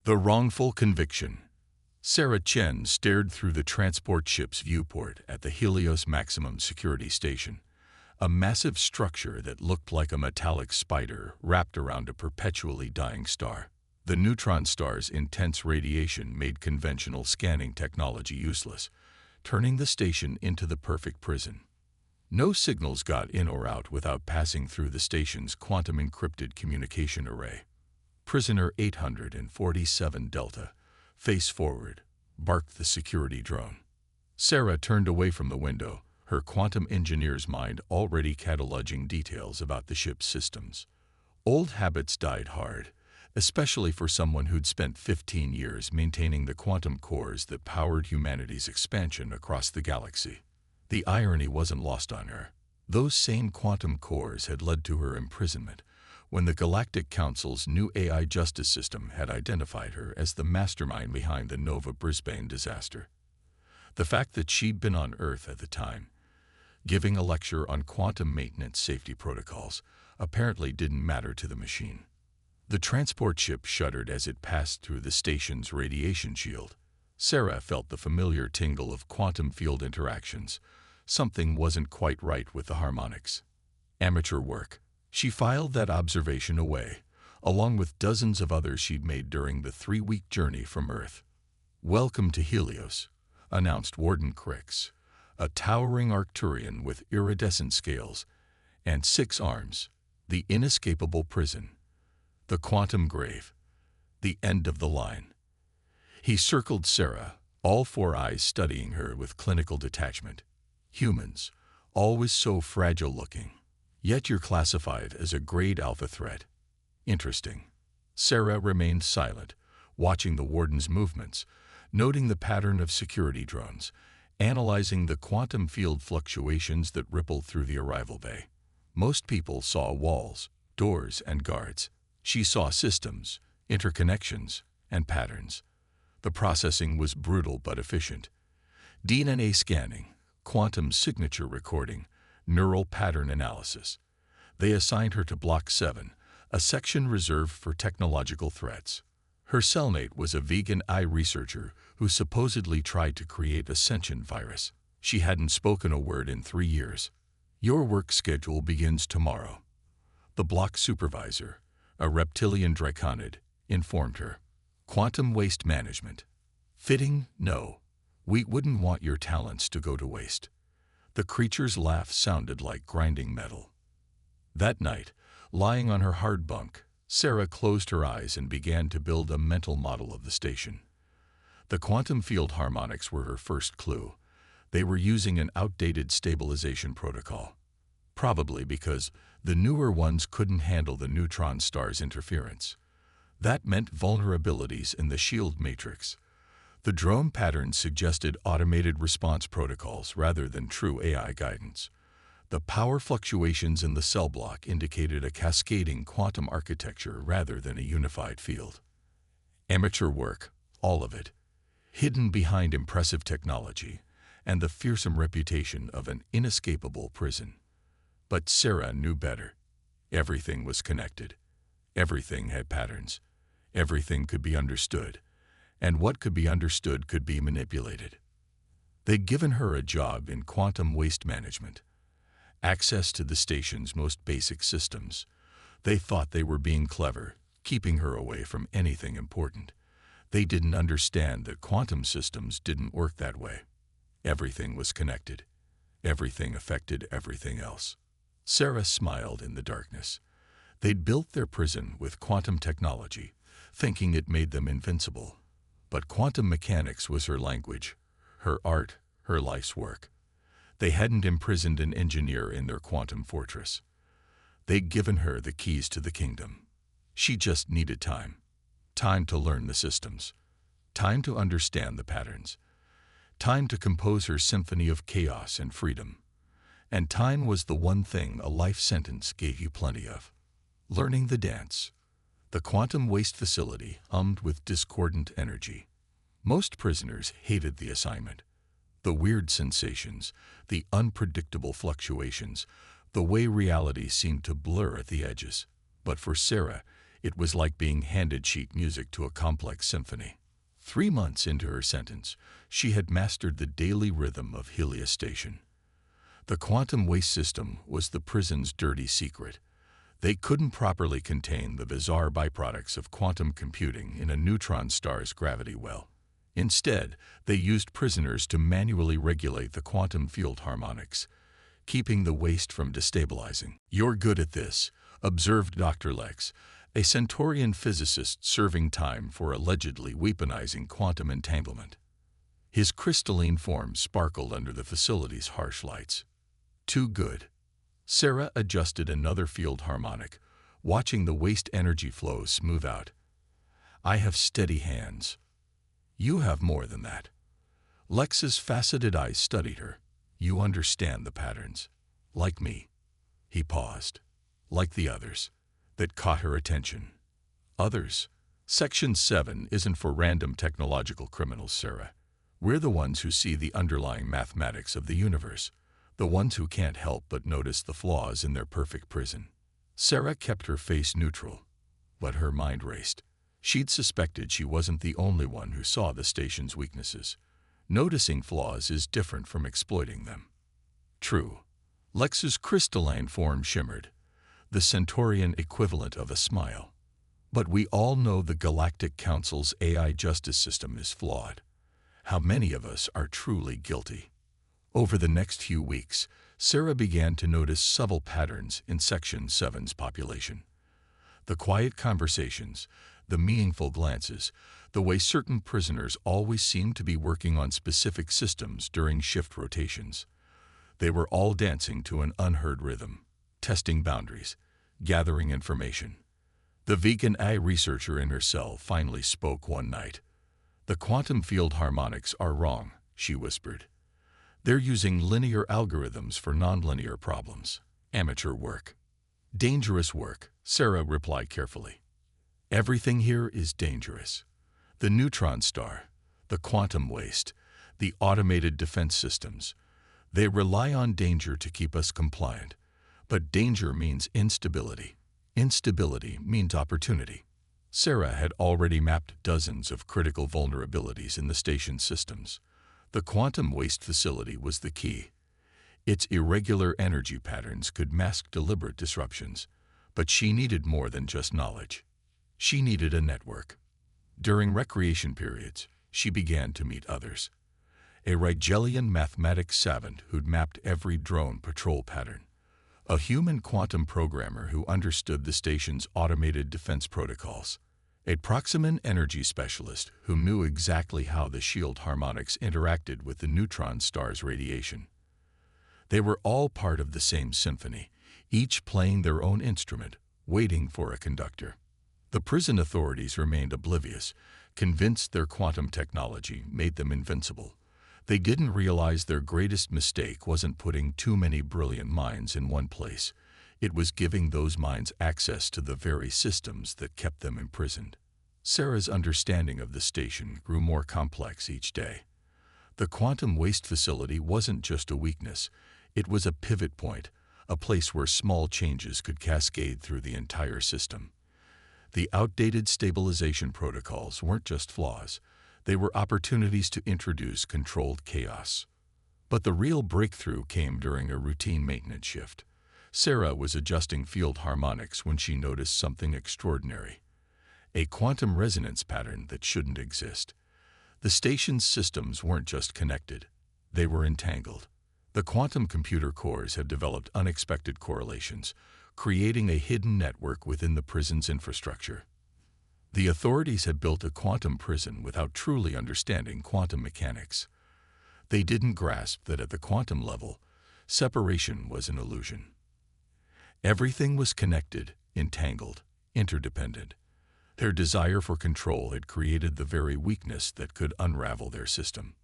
The wrongful conviction. Sarah Chen stared through the transport ship's viewport at the Helios Maximum Security Station, a massive structure that looked like a metallic spider wrapped around a perpetually dying star. The neutron star's intense radiation made conventional scanning technology useless, turning the station into the perfect prison. No signals got in or out without passing through the station's quantum-encrypted communication array. Prisoner 847 Delta, face forward, barked the security drone. Sarah turned away from the window, her quantum engineer's mind already cataloging details about the ship's systems. Old habits died hard, especially for someone who'd spent 15 years maintaining the quantum cores that powered humanity's expansion across the galaxy. The irony wasn't lost on her. Those same quantum cores had led to her imprisonment when the Galactic Council's new AI justice system had identified her as the mastermind behind the Nova Brisbane disaster. The fact that she'd been on Earth at the time, giving a lecture on quantum maintenance safety protocols, apparently didn't matter to the machine. The transport ship shuddered as it passed through the station's radiation shield. Sarah felt the familiar tingle of quantum field interactions. Something wasn't quite right with the harmonics. Amateur work. She filed that observation away, along with dozens of others she'd made during the 3-week journey from Earth. "Welcome to Helios," announced Warden Crix, a towering Arcturian with iridescent scales and 6 arms, the inescapable prison, the quantum grave, the end of the line. He circled Sarah, all 4 eyes studying her with clinical detachment. "Humans, always so fragile-looking. Yet you're classified as a grade alpha threat. Interesting." Sarah remained silent, watching the warden's movements, noting the pattern of security drones, analyzing the quantum field fluctuations that rippled through the arrival bay. Most people saw walls, doors, and guards. She saw systems, interconnections, and patterns. The processing was brutal but efficient. DNA scanning, quantum signature recording, neural pattern analysis. They assigned her to Block 7, a section reserved for technological threats. Her cellmate was a vegan eye researcher who supposedly tried to create a sentient virus. She hadn't spoken a word in 3 years. "Your work schedule begins tomorrow," the block supervisor, a reptilian draconid, informed her. "Quantum waste management." "Fitting? No. We wouldn't want your talents to go to waste." The creature's laugh sounded like grinding metal. That night, lying on her hard bunk, Sarah closed her eyes and began to build a mental model of the station. The quantum field harmonics were her first clue. They were using an outdated stabilization protocol, probably because the newer ones couldn't handle the neutron star's interference. That meant vulnerabilities in the shield matrix. The drone patterns suggested automated response protocols rather than true AI guidance. The power fluctuations in the cell block indicated a cascading quantum architecture rather than a unified field. Amateur work, all of it, hidden behind impressive technology and the fearsome reputation of an inescapable prison. But Sarah knew better. Everything was connected. Everything had patterns. Everything could be understood. And what could be understood could be manipulated. They'd given her a job in quantum waste management, access to the station's most basic systems. They thought they were being clever, keeping her away from anything important. They didn't understand that quantum systems didn't work that way. Everything was connected. Everything affected everything else. Sarah smiled in the darkness. They'd built their prison with quantum technology, thinking it made them invincible. But quantum mechanics was her language, her art, her life's work. They hadn't imprisoned an engineer in their quantum fortress. They'd given her the keys to the kingdom. She just needed time. Time to learn the systems. Time to understand the patterns. Time to compose her symphony of chaos and freedom. And time was the one thing a life sentence gave you plenty of. Learning the dance. The quantum waste facility hummed with discordant energy. Most prisoners hated the assignment. The weird sensations, the unpredictable fluctuations, the way reality seemed to blur at the edges. But for Sarah, It was like being handed sheet music to a complex symphony. 3 months into her sentence, she had mastered the daily rhythm of Helios Station. The quantum waste system was the prison's dirty secret. They couldn't properly contain the bizarre byproducts of quantum computing in a neutron star's gravity well. Instead, they used prisoners to manually regulate the quantum field harmonics, keeping the waste from destabilizing. "You're good at this," observed Dr. Lex, a Centaurian physicist serving time for allegedly weaponizing quantum entanglement. His crystalline form sparkled under the facility's harsh lights. "Too good." Sarah adjusted another field harmonic, watching the waste energy flow smooth out. "I have steady hands." "You have more than that." Lex's faceted eyes studied her. "You understand the patterns. Like me." He paused. "Like the others." That caught her attention. "Others?" "Section 7 isn't for random technological criminals, Sarah. We're the ones who see the underlying mathematics of the universe, the ones who can't help but notice the flaws in their perfect prison." Sarah kept her face neutral, but her mind raced. She'd suspected she wasn't the only one who saw the station's weaknesses. Noticing flaws is different from exploiting them. "True." Lex's crystalline form shimmered, the Centaurian equivalent of a smile. "But we all know the Galactic Council's AI justice system is flawed. How many of us are truly guilty?" Over the next few weeks, Sarah began to notice subtle patterns in Section 7's population. The quiet conversations, the meaningful glances, the way certain prisoners always seemed to be working on specific systems during shift rotations. They were all dancing to an unheard rhythm, testing boundaries, gathering information. The vegan AI researcher in her cell finally spoke one night. "The quantum field harmonics are wrong," she whispered. "They're using linear algorithms for nonlinear problems. Amateur work." "Dangerous work," Sarah replied carefully. "Everything here is dangerous. The neutron star, the quantum waste, the automated defense systems. They rely on danger to keep us compliant. But danger means instability. Instability means opportunity." Sarah had already mapped dozens of critical vulnerabilities in the station's systems. The quantum waste facility was the key. Its irregular energy patterns could mask deliberate disruptions, but she needed more than just knowledge. She needed a network. During recreation periods, she began to meet others. A Rigelian mathematics savant who'd mapped every drone patrol pattern. A human quantum programmer who understood the station's automated defense protocols. A Proximan energy specialist who knew exactly how the shield harmonics interacted with the neutron star's radiation. They were all part of the same symphony, each playing their own instrument, waiting for a conductor. The prison authorities remained oblivious, convinced their quantum technology made them invincible. They didn't realize their greatest mistake wasn't putting too many brilliant minds in one place. It was giving those minds access to the very systems that kept them imprisoned. Sarah's understanding of the station grew more complex each day. The quantum waste facility wasn't just a weakness. It was a pivot point, a place where small changes could cascade through the entire system. The outdated stabilization protocols weren't just flaws. They were opportunities to introduce controlled chaos. But the real breakthrough came during a routine maintenance shift. Sarah was adjusting field harmonics when she noticed something extraordinary. A quantum resonance pattern that shouldn't exist. The station's systems weren't just connected. They were entangled. The quantum computer cores had developed unexpected correlations, creating a hidden network within the prison's infrastructure. The authorities had built a quantum prison without truly understanding quantum mechanics. They didn't grasp that at the quantum level, separation was an illusion. Everything was connected, entangled, interdependent. Their desire for control had created the very weakness that could unravel their system.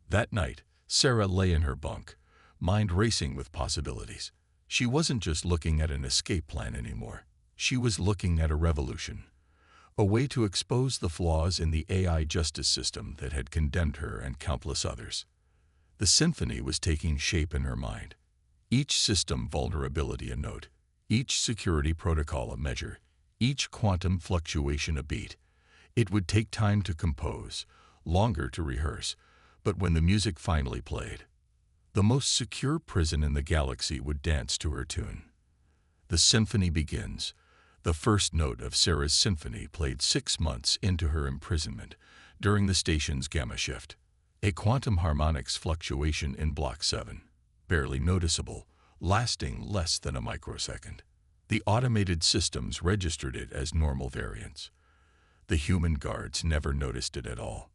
That night, Sarah lay in her bunk, mind racing with possibilities. She wasn't just looking at an escape plan anymore. She was looking at a revolution. A way to expose the flaws in the AI justice system that had condemned her and countless others. The symphony was taking shape in her mind. Each system vulnerability a note, each security protocol a measure, each quantum fluctuation a beat. It would take time to compose, longer to rehearse, but when the music finally played, the most secure prison in the galaxy would dance to her tune. The symphony begins. The first note of Sarah's symphony played 6 months into her imprisonment during the station's gamma shift. A quantum harmonics fluctuation in Block 7, barely noticeable, lasting less than a microsecond. The automated systems registered it as normal variance. The human guards never noticed it at all.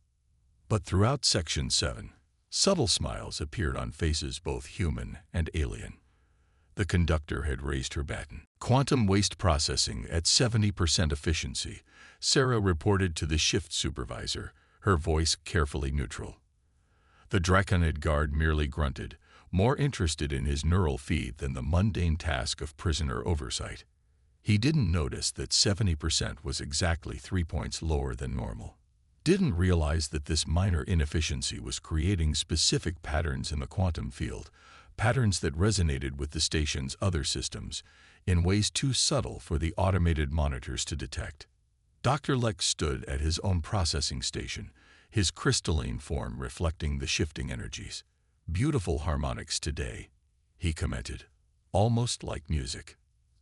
But throughout Section 7, subtle smiles appeared on faces both human and alien. The conductor had raised her baton. Quantum waste processing at 70% efficiency, Sarah reported to the shift supervisor, her voice carefully neutral. The Draconid guard merely grunted, more interested in his neural feed than the mundane task of prisoner oversight. He didn't notice that 70% was exactly 3 points lower than normal. Didn't realize that this minor inefficiency was creating specific patterns in the quantum field, patterns that resonated with the station's other systems, in ways too subtle for the automated monitors to detect. Dr. Lex stood at his own processing station, his crystalline form reflecting the shifting energies. "Beautiful harmonics today," he commented, "almost like music."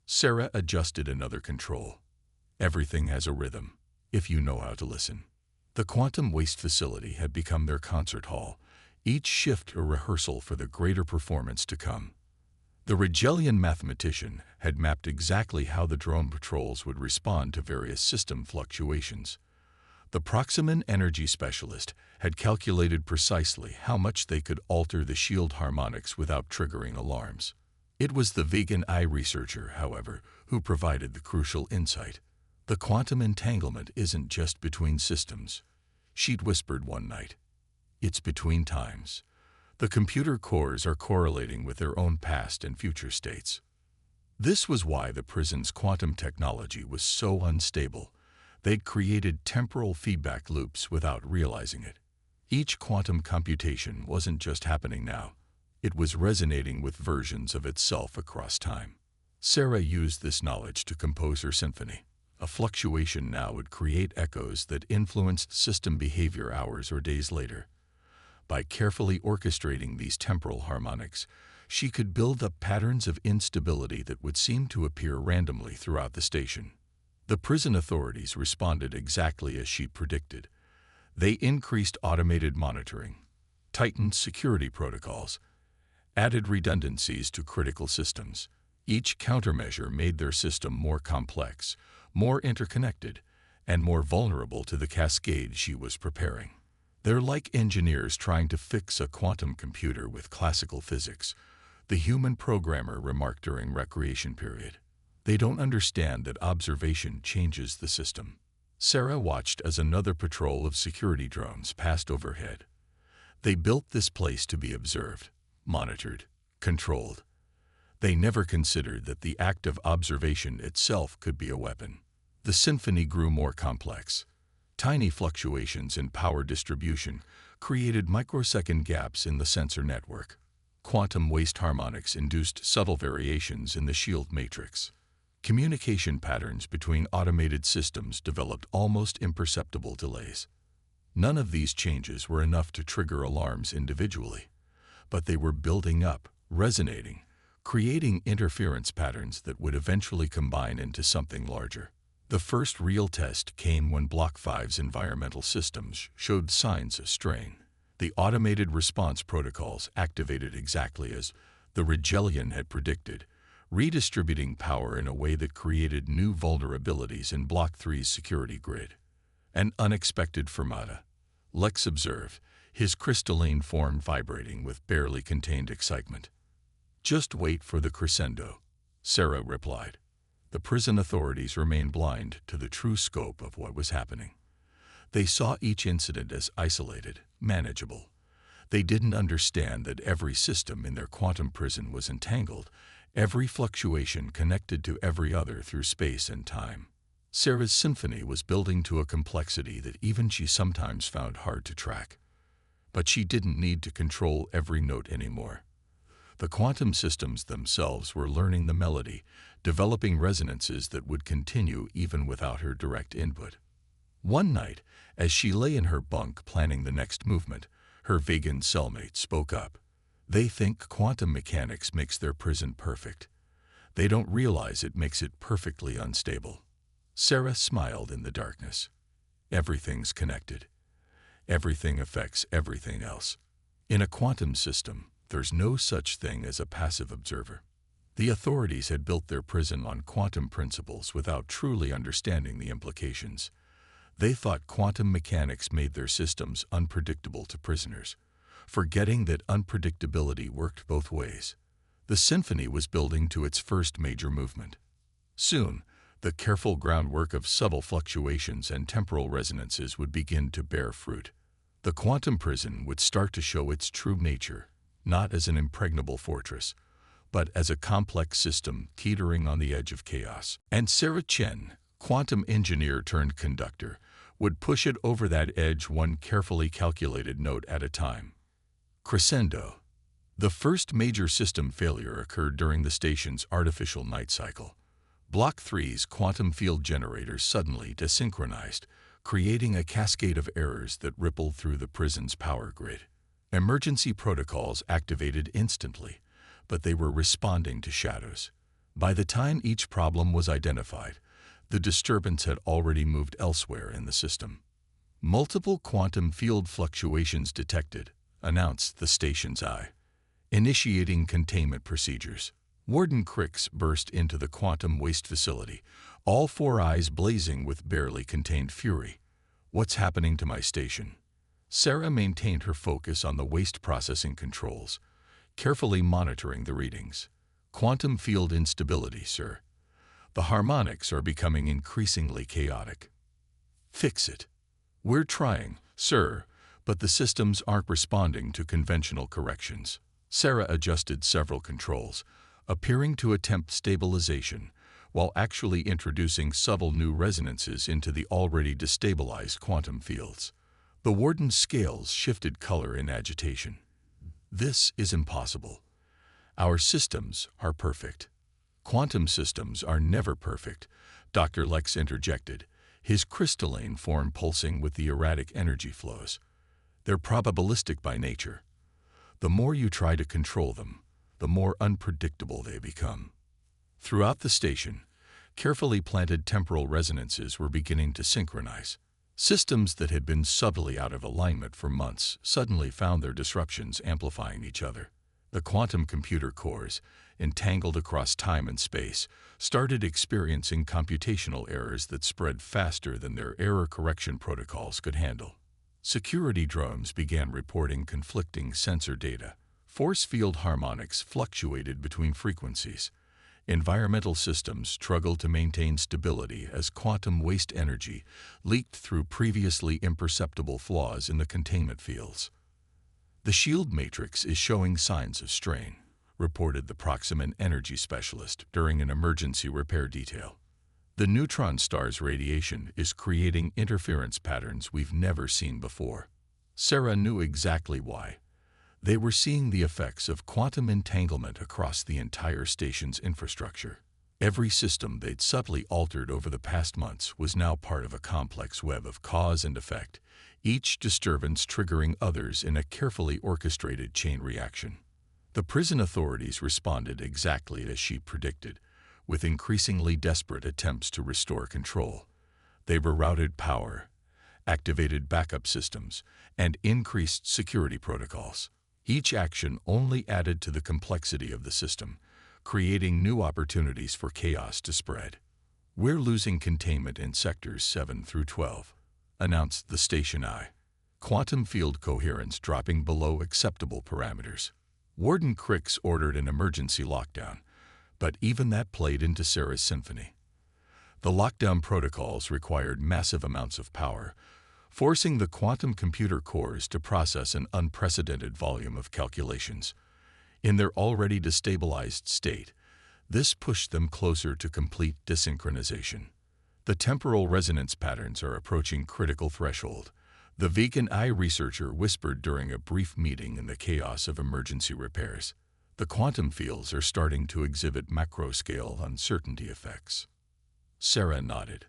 Sarah adjusted another control. Everything has a rhythm, if you know how to listen. The quantum waste facility had become their concert hall, each shift a rehearsal for the greater performance to come. The Rigelian mathematician had mapped exactly how the drone patrols would respond to various system fluctuations. The Proximan energy specialist had calculated precisely how much they could alter the shield harmonics without triggering alarms. It was the vegan eye researcher, however, who provided the crucial insight. "The quantum entanglement isn't just between systems," she'd whispered one night. "It's between times. The computer cores are correlating with their own past and future states." This was why the prison's quantum technology was so unstable. They'd created temporal feedback loops without realizing it. Each quantum computation wasn't just happening now. It was resonating with versions of itself across time. Sarah used this knowledge to compose her symphony. A fluctuation now would create echoes that influenced system behavior hours or days later. By carefully orchestrating these temporal harmonics, she could build up patterns of instability that would seem to appear randomly throughout the station. The prison authorities responded exactly as she predicted. They increased automated monitoring, tightened security protocols, added redundancies to critical systems. Each countermeasure made their system more complex, more interconnected, and more vulnerable to the cascade she was preparing. "They're like engineers trying to fix a quantum computer with classical physics," the human programmer remarked during recreation period. "They don't understand that observation changes the system." Sarah watched as another patrol of security drones passed overhead. They built this place to be observed, monitored, controlled. They never considered that the act of observation itself could be a weapon. The symphony grew more complex. Tiny fluctuations in power distribution created microsecond gaps in the sensor network. Quantum waste harmonics induced subtle variations in the shield matrix. Communication patterns between automated systems developed almost imperceptible delays. None of these changes were enough to trigger alarms individually, but they were building up, resonating, creating interference patterns that would eventually combine into something larger. The first real test came when Block 5's environmental systems showed signs of strain. The automated response protocols activated exactly as the Rigelian had predicted, redistributing power in a way that created new vulnerabilities in Block 3's security grid. "An unexpected fermata," Lex observed, his crystalline form vibrating with barely contained excitement. "Just wait for the crescendo," Sarah replied. The prison authorities remained blind to the true scope of what was happening. They saw each incident as isolated, manageable. They didn't understand that every system in their quantum prison was entangled, every fluctuation connected to every other through space and time. Sarah's symphony was building to a complexity that even she sometimes found hard to track. But she didn't need to control every note anymore. The quantum systems themselves were learning the melody, developing resonances that would continue even without her direct input. One night, as she lay in her bunk planning the next movement, her vegan cellmate spoke up. "They think quantum mechanics makes their prison perfect. They don't realize it makes it perfectly unstable." Sarah smiled in the darkness. Everything's connected. Everything affects everything else. In a quantum system, there's no such thing as a passive observer. The authorities had built their prison on quantum principles without truly understanding the implications. They thought quantum mechanics made their systems unpredictable to prisoners, forgetting that unpredictability worked both ways. The symphony was building to its first major movement. Soon, the careful groundwork of subtle fluctuations and temporal resonances would begin to bear fruit. The quantum prison would start to show its true nature, not as an impregnable fortress, but as a complex system teetering on the edge of chaos. And Sarah Chen, quantum engineer turned conductor, would push it over that edge one carefully calculated note at a time. Crescendo. The first major system failure occurred during the station's artificial night cycle. Block 3's quantum field generators suddenly desynchronized, creating a cascade of errors that rippled through the prison's power grid. Emergency protocols activated instantly, but they were responding to shadows. By the time each problem was identified, the disturbance had already moved elsewhere in the system. "Multiple quantum field fluctuations detected," announced the station's eye. "Initiating containment procedures." Warden Cricks burst into the quantum waste facility, all four eyes blazing with barely contained fury. "What's happening to my station?" Sarah maintained her focus on the waste processing controls, carefully monitoring the readings. "Quantum field instability, sir. The harmonics are becoming increasingly chaotic." "Fix it." "We're trying, sir, but the systems aren't responding to conventional corrections." Sarah adjusted several controls, appearing to attempt stabilization, while actually introducing subtle new resonances into the already destabilized quantum fields. The warden's scales shifted color in agitation. "This is impossible. Our systems are perfect." "Quantum systems are never perfect," Dr. Lex interjected, his crystalline form pulsing with the erratic energy flows. "They're probabilistic by nature. The more you try to control them, the more unpredictable they become." Throughout the station, carefully planted temporal resonances were beginning to synchronize. Systems that had been subtly out of alignment for months suddenly found their disruptions amplifying each other. The quantum computer cores, entangled across time and space, started experiencing computational errors that spread faster than their error correction protocols could handle. Security drones began reporting conflicting sensor data. Force field harmonics fluctuated between frequencies. Environmental systems struggled to maintain stability as quantum waste energy leaked through previously imperceptible flaws in the containment fields. "The shield matrix is showing signs of strain," reported the Proximate energy specialist during an emergency repair detail. "The neutron star's radiation is creating interference patterns we've never seen before." Sarah knew exactly why. They were seeing the effects of quantum entanglement across the entire station's infrastructure. Every system they'd subtly altered over the past months was now part of a complex web of cause and effect, each disturbance triggering others in a carefully orchestrated chain reaction. The prison authorities responded exactly as she predicted, with increasingly desperate attempts to restore control. They rerouted power, activated backup systems, and increased security protocols. Each action only added to the complexity of the system, creating new opportunities for chaos to spread. "We're losing containment in sectors 7 through 12, announced the station eye. "Quantum field coherence dropping below acceptable parameters." Warden Cricks ordered an emergency lockdown, but even that played into Sarah's symphony. The lockdown protocols required massive amounts of power, forcing the quantum computer cores to process an unprecedented volume of calculations. In their already destabilized state, this pushed them closer to complete desynchronization. The temporal resonance patterns are approaching critical threshold, the vegan eye researcher whispered during a brief meeting in the chaos of emergency repairs. The quantum fields are starting to exhibit macro-scale uncertainty effects. Sarah nodded.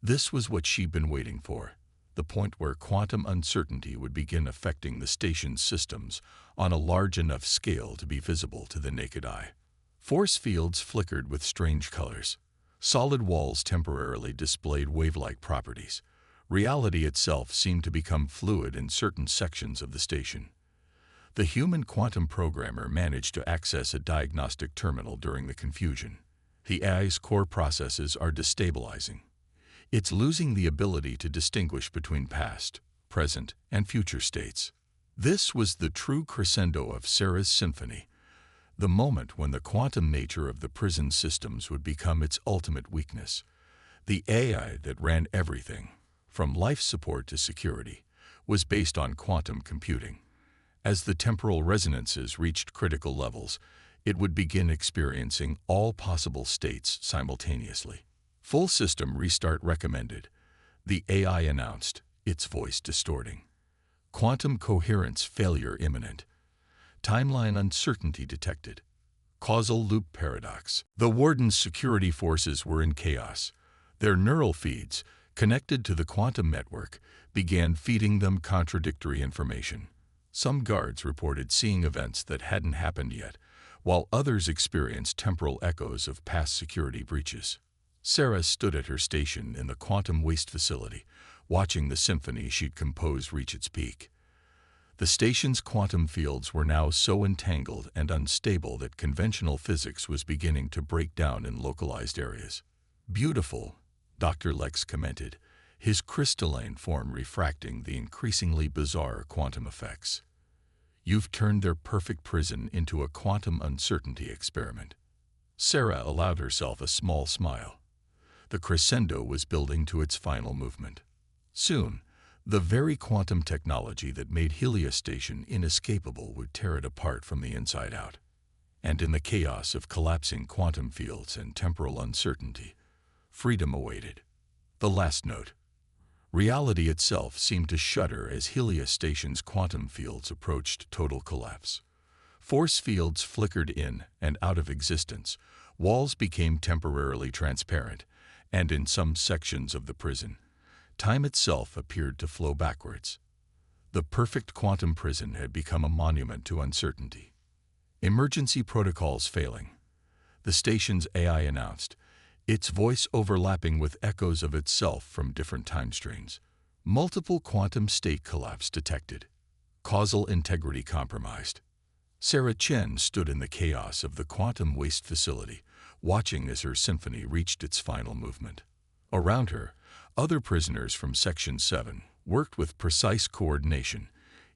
This was what she'd been waiting for, the point where quantum uncertainty would begin affecting the station's systems on a large enough scale to be visible to the naked eye. Force fields flickered with strange colors. Solid walls temporarily displayed wave-like properties. Reality itself seemed to become fluid in certain sections of the station. The human quantum programmer managed to access a diagnostic terminal during the confusion. The AI's core processes are destabilizing. It's losing the ability to distinguish between past, present, and future states. This was the true crescendo of Sarah's symphony, the moment when the quantum nature of the prison systems would become its ultimate weakness. The AI that ran everything, from life support to security, was based on quantum computing. As the temporal resonances reached critical levels, it would begin experiencing all possible states simultaneously. Full system restart recommended, the AI announced, its voice distorting. Quantum coherence failure imminent. Timeline uncertainty detected. Causal loop paradox. The warden's security forces were in chaos. Their neural feeds, connected to the quantum network, began feeding them contradictory information. Some guards reported seeing events that hadn't happened yet, while others experienced temporal echoes of past security breaches. Sarah stood at her station in the quantum waste facility, watching the symphony she'd composed reach its peak. The station's quantum fields were now so entangled and unstable that conventional physics was beginning to break down in localized areas. "Beautiful," Dr. Lex commented, his crystalline form refracting the increasingly bizarre quantum effects. "You've turned their perfect prison into a quantum uncertainty experiment." Sarah allowed herself a small smile. The crescendo was building to its final movement. Soon, the very quantum technology that made Helios Station inescapable would tear it apart from the inside out. And in the chaos of collapsing quantum fields and temporal uncertainty, freedom awaited. The last note. Reality itself seemed to shudder as Helios Station's quantum fields approached total collapse. Force fields flickered in and out of existence, walls became temporarily transparent, and in some sections of the prison, time itself appeared to flow backwards. The perfect quantum prison had become a monument to uncertainty. Emergency protocols failing. The station's AI announced, its voice overlapping with echoes of itself from different time strains. Multiple quantum state collapse detected. Causal integrity compromised. Sarah Chen stood in the chaos of the quantum waste facility, watching as her symphony reached its final movement. Around her, other prisoners from Section 7 worked with precise coordination,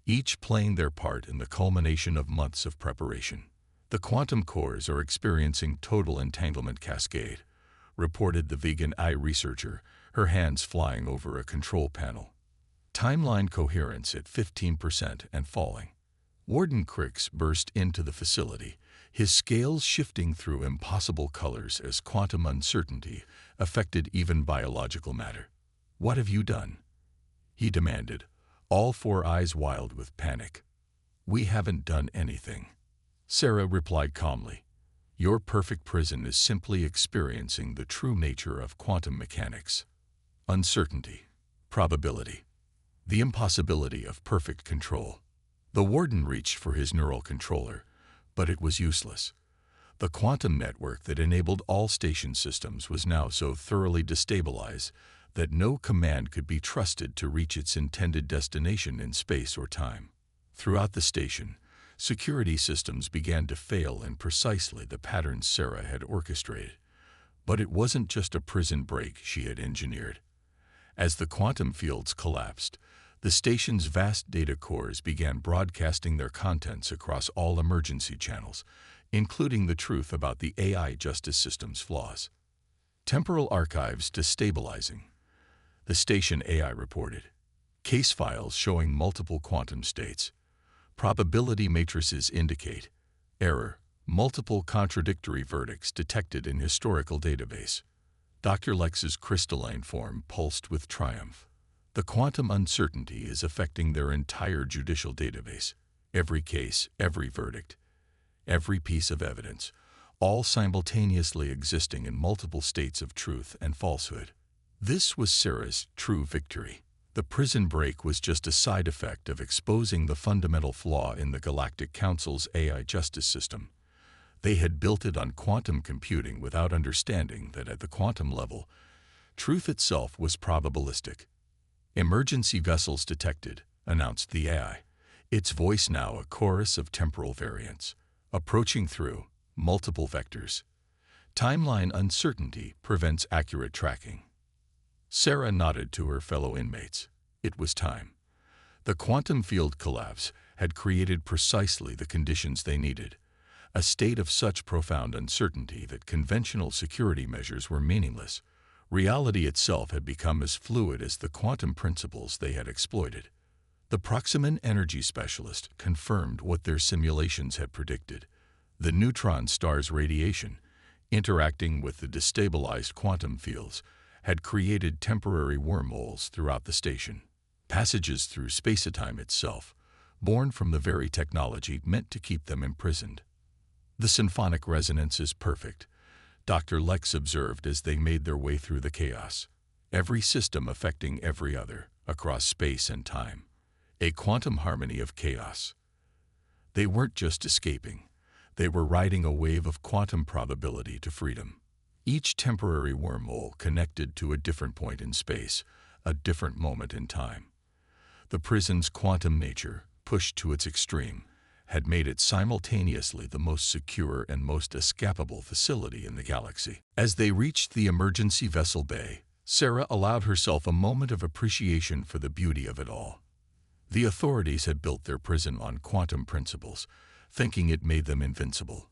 each playing their part in the culmination of months of preparation. "The quantum cores are experiencing total entanglement cascade," reported the vegan eye researcher, her hands flying over a control panel. "Timeline coherence at 15% and falling." Warden Crix burst into the facility, his scales shifting through impossible colors as quantum uncertainty affected even biological matter. "What have you done?" he demanded, all four eyes wild with panic. "We haven't done anything," Sarah replied calmly. "Your perfect prison is simply experiencing the true nature of quantum mechanics. Uncertainty, probability, the impossibility of perfect control." The warden reached for his neural controller, but it was useless. The quantum network that enabled all station systems was now so thoroughly destabilized that no command could be trusted to reach its intended destination in space or time. Throughout the station, security systems began to fail in precisely the patterns Sarah had orchestrated. But it wasn't just a prison break she had engineered. As the quantum fields collapsed, the station's vast data cores began broadcasting their contents across all emergency channels, including the truth about the AI justice system's flaws. Temporal archives destabilizing. The station AI reported. Case files showing multiple quantum states. Probability matrices indicate. Error. Multiple contradictory verdicts detected in historical database. Dr. Lex's crystalline form pulsed with triumph. The quantum uncertainty is affecting their entire judicial database. Every case, every verdict. every piece of evidence, all simultaneously existing in multiple states of truth and falsehood. This was Sarah's true victory. The prison break was just a side effect of exposing the fundamental flaw in the Galactic Council's AI justice system. They had built it on quantum computing without understanding that at the quantum level, truth itself was probabilistic. "Emergency vessels detected," announced the AI, its voice now a chorus of temporal variants, approaching through multiple vectors. Timeline uncertainty prevents accurate tracking. Sarah nodded to her fellow inmates. It was time. The quantum field collapse had created precisely the conditions they needed, a state of such profound uncertainty that conventional security measures were meaningless. Reality itself had become as fluid as the quantum principles they had exploited. The Proximant energy specialist confirmed what their simulations had predicted. The neutron star's radiation, interacting with the destabilized quantum fields, had created temporary wormholes throughout the station, passages through space-time itself, born from the very technology meant to keep them imprisoned. "The symphonic resonance is perfect," Dr. Lex observed as they made their way through the chaos. Every system affecting every other, across space and time. A quantum harmony of chaos. They weren't just escaping. They were riding a wave of quantum probability to freedom. Each temporary wormhole connected to a different point in space, a different moment in time. The prison's quantum nature, pushed to its extreme, had made it simultaneously the most secure and most escapable facility in the galaxy. As they reached the emergency vessel bay, Sarah allowed herself a moment of appreciation for the beauty of it all. The authorities had built their prison on quantum principles, thinking it made them invincible.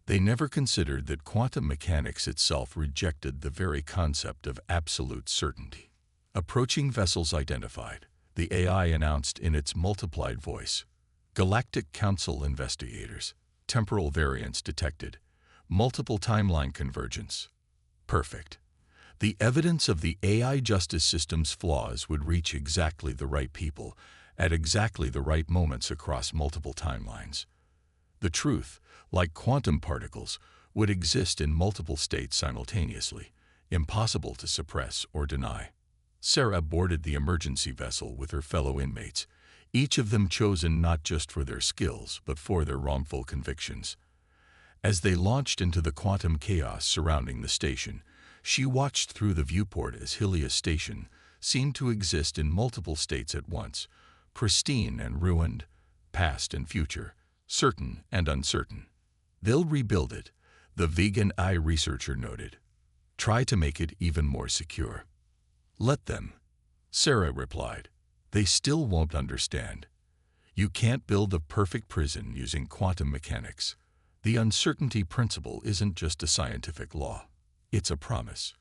They never considered that quantum mechanics itself rejected the very concept of absolute certainty. Approaching vessels identified, the AI announced in its multiplied voice. "Galactic Council investigators. Temporal variance detected. Multiple timeline convergence." Perfect. The evidence of the AI justice system's flaws would reach exactly the right people, at exactly the right moments across multiple timelines. The truth, like quantum particles, would exist in multiple states simultaneously, impossible to suppress or deny. Sarah boarded the emergency vessel with her fellow inmates, each of them chosen not just for their skills but for their wrongful convictions. As they launched into the quantum chaos surrounding the station, she watched through the viewport as Helios Station seemed to exist in multiple states at once, pristine and ruined, past and future, certain and uncertain. "They'll rebuild it," the vegan eye researcher noted. "Try to make it even more secure." "Let them," Sarah replied. "They still won't understand. You can't build a perfect prison using quantum mechanics. The uncertainty principle isn't just a scientific law. It's a promise.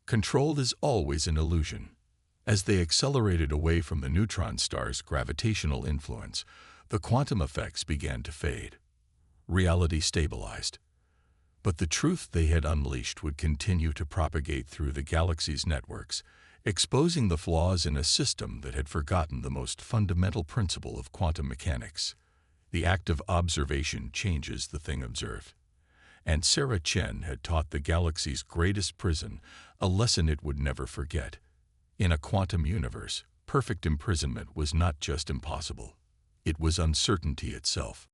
Control is always an illusion." As they accelerated away from the neutron star's gravitational influence, the quantum effects began to fade. Reality stabilized. But the truth they had unleashed would continue to propagate through the galaxy's networks, exposing the flaws in a system that had forgotten the most fundamental principle of quantum mechanics. The act of observation changes the thing observed. And Sarah Chen had taught the galaxy's greatest prison a lesson it would never forget. In a quantum universe, perfect imprisonment was not just impossible. It was uncertainty itself.